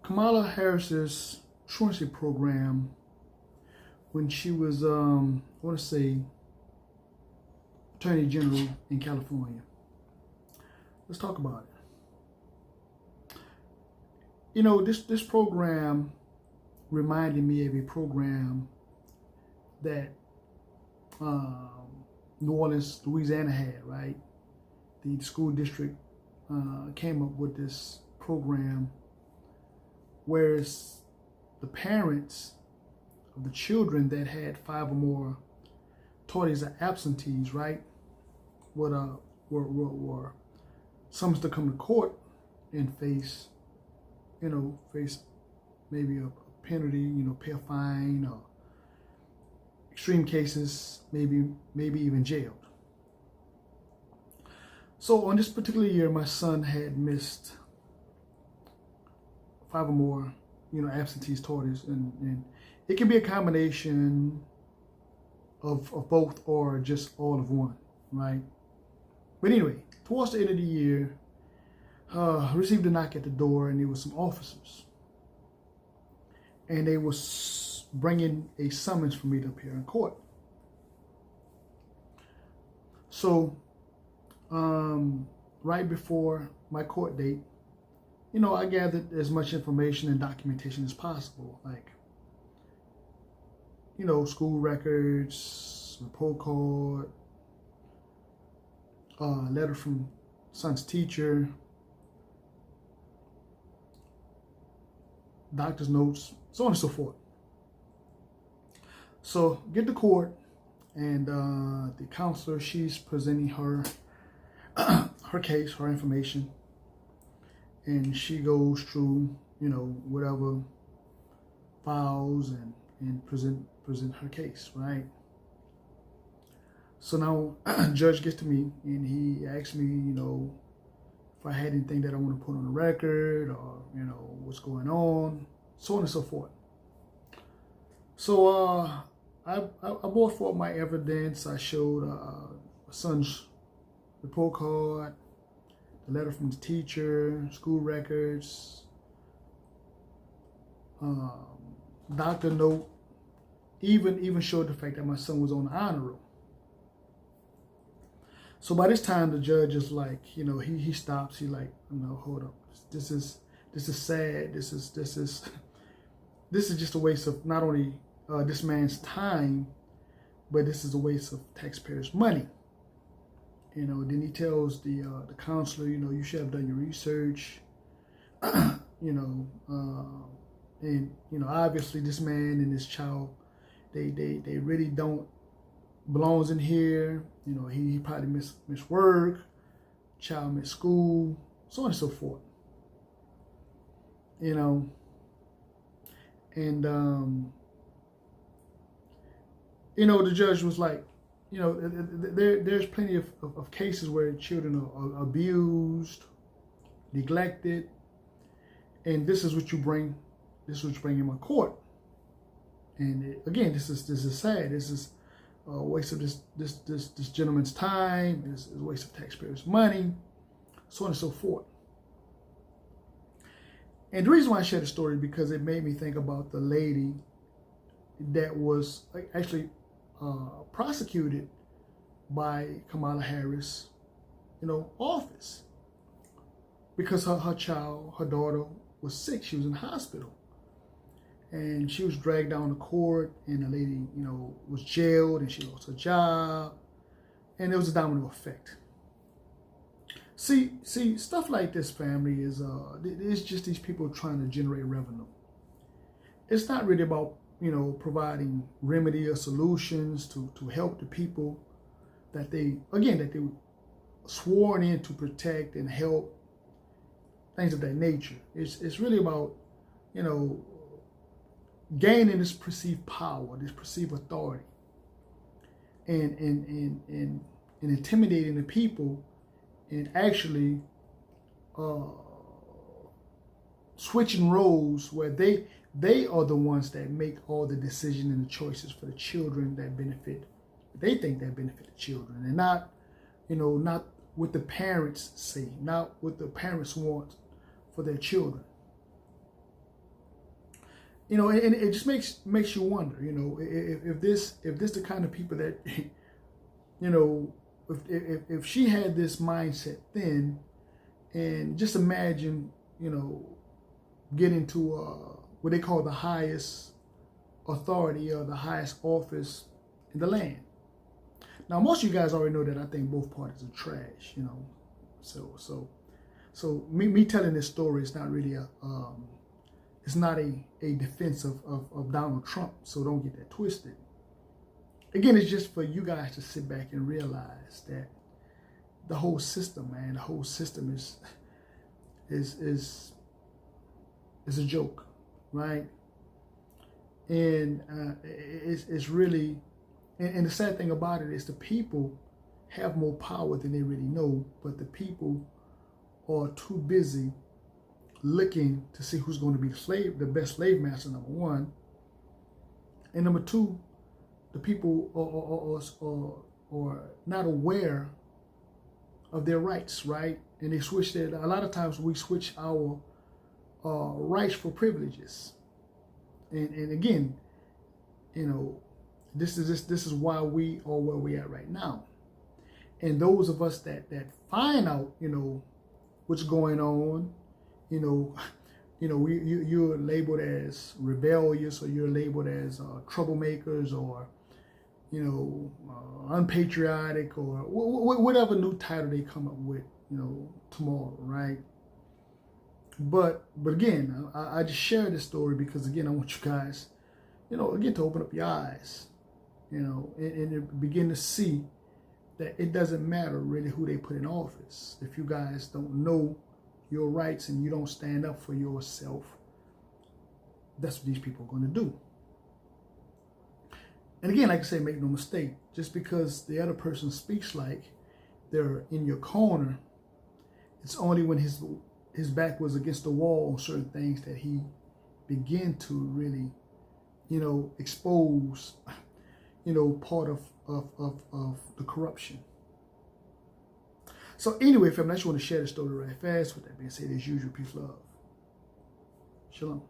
Kamala Harris's truancy program when she was, I want to say, Attorney General in California. Let's talk about it. You know, this program reminded me of a program that New Orleans, Louisiana had, right? The school district came up with this program whereas the parents of the children that had 5 or more tardies or absentees, right, were summoned to come to court and face maybe a penalty, pay a fine, or extreme cases, maybe even jailed. So on this particular year, my son had missed 5 or more, absentees, tardies, and it can be a combination of both or just all of one, right? But anyway, towards the end of the year, I received a knock at the door, and there was some officers, and they was bringing a summons for me to appear in court. So, right before my court date, I gathered as much information and documentation as possible, like, school records, report card, letter from son's teacher, doctor's notes, so on and so forth. So get to court, and the counselor, she's presenting her her case, her information, and she goes through, whatever files and present her case, right? So now judge gets to me, and he asks me, if I had anything that I want to put on the record, or, what's going on, so on and so forth. So I brought forth my evidence. I showed my son's report card, the letter from the teacher, school records, doctor note, even showed the fact that my son was on the honor roll. So by this time, the judge is like, he stops. He like, hold up. This is sad. This is just a waste of not only this man's time, but this is a waste of taxpayers' money. Then he tells the counselor, you should have done your research. And obviously this man and this child, they really don't belongs in here. He probably missed work, child missed school, so on and so forth. And the judge was like, there's plenty of cases where children are abused, neglected, and this is what you bring in my court. And again, this is sad. This is a waste of this gentleman's time. It's a waste of taxpayers' money, so on and so forth. And the reason why I share the story, because it made me think about the lady that was actually prosecuted by Kamala Harris, office, because her child, her daughter, was sick. She was in the hospital, and she was dragged down to court, and the lady, was jailed, and she lost her job, and there was a domino effect. See, stuff like this, family, is it's just these people trying to generate revenue. It's not really about providing remedy or solutions to help the people that they were sworn in to protect and help, things of that nature. It's really about, gaining this perceived power, this perceived authority, and intimidating the people, and actually switching roles where they are the ones that make all the decisions and the choices for the children that benefit. They think that benefit the children, and not what the parents say, not what the parents want for their children. you know, and it just makes you wonder, you know, if this the kind of people that, you know, if she had this mindset then, and just imagine, you know, getting to what they call the highest authority or the highest office in the land. Now, most of you guys already know that I think both parties are trash, you know. So me telling this story is not really it's not a defense of Donald Trump. So don't get that twisted. Again, it's just for you guys to sit back and realize that the whole system, man, the whole system is a joke, right? And it's really, and the sad thing about it is the people have more power than they really know, but the people are too busy looking to see who's going to be the best slave master, number one. And number two, the people are not aware of their rights, right? And they switch a lot of times we switch our rights for privileges. And again, you know, this is why we are where we are right now. And those of us that find out, you know, what's going on, you know, you're labeled as rebellious, or you're labeled as troublemakers, or, you know, unpatriotic, or whatever new title they come up with, you know, tomorrow, right? But again, I just share this story because, again, I want you guys, you know, again, to open up your eyes, you know, and begin to see that it doesn't matter really who they put in office. If you guys don't know your rights and you don't stand up for yourself, that's what these people are going to do. And again, like I say, make no mistake, just because the other person speaks like they're in your corner, it's only when his back was against the wall on certain things that he began to really, you know, expose, you know, part of the corruption. So anyway, family, I just want to share the story right fast. With that being said, as usual, peace, love. Shalom.